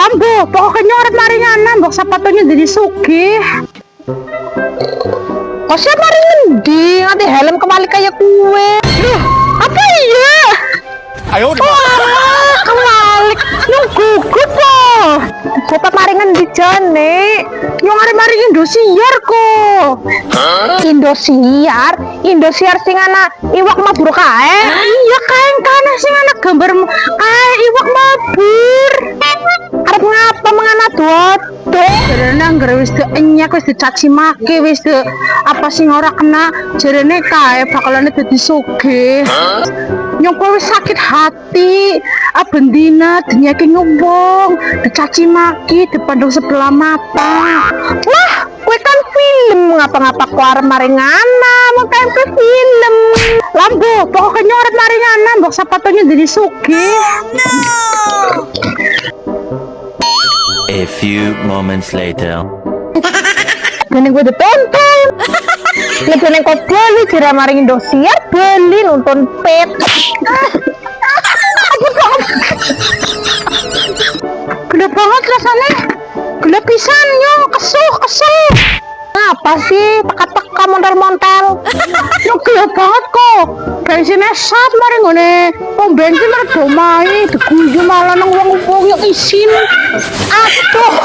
Lambo, pokoknya nyorot maringanan, mbok sepatunya jadi sugih. Kok siapa mari ngendi? Nganti helm kembali kayak kue. Loh, apa iya? Ayo Wah, kembali. Yang gugup kok. Bapak mari ngendi jane? Yang mari Indosiar kok. Indosiar sing ana iwak mabur kae. Iya kae kana sing ana gambar kae iwak mabur. Arep ngapa mengana dodo? Jarene anggere wis enyak wis dicaci maki wis apa sing ora kena jarene kae bakalane dadi sugih. Nyoko wis sakit hati, bendina dinyaki ngobong, dicaci maki, dipandang sebelah mata. Wah, kue kan film, ngapa-ngapa kok arep maringana, mau kayak ke film. Lambo, pokoknya nyorot maringana, mbok sepatunya jadi sugih. A few moments later. Gini gue ditonton. Lebih neng kok beli kira maring Indosiar beli nonton pet. Gede banget rasanya. Gede pisan yo kesel. Apa sih teka-teka montel-montel? Yo gede banget kok. Bensinnya sat mari ngene. Pom bensin mari domai diguyu malah nang wong-wong yang isin. Aduh.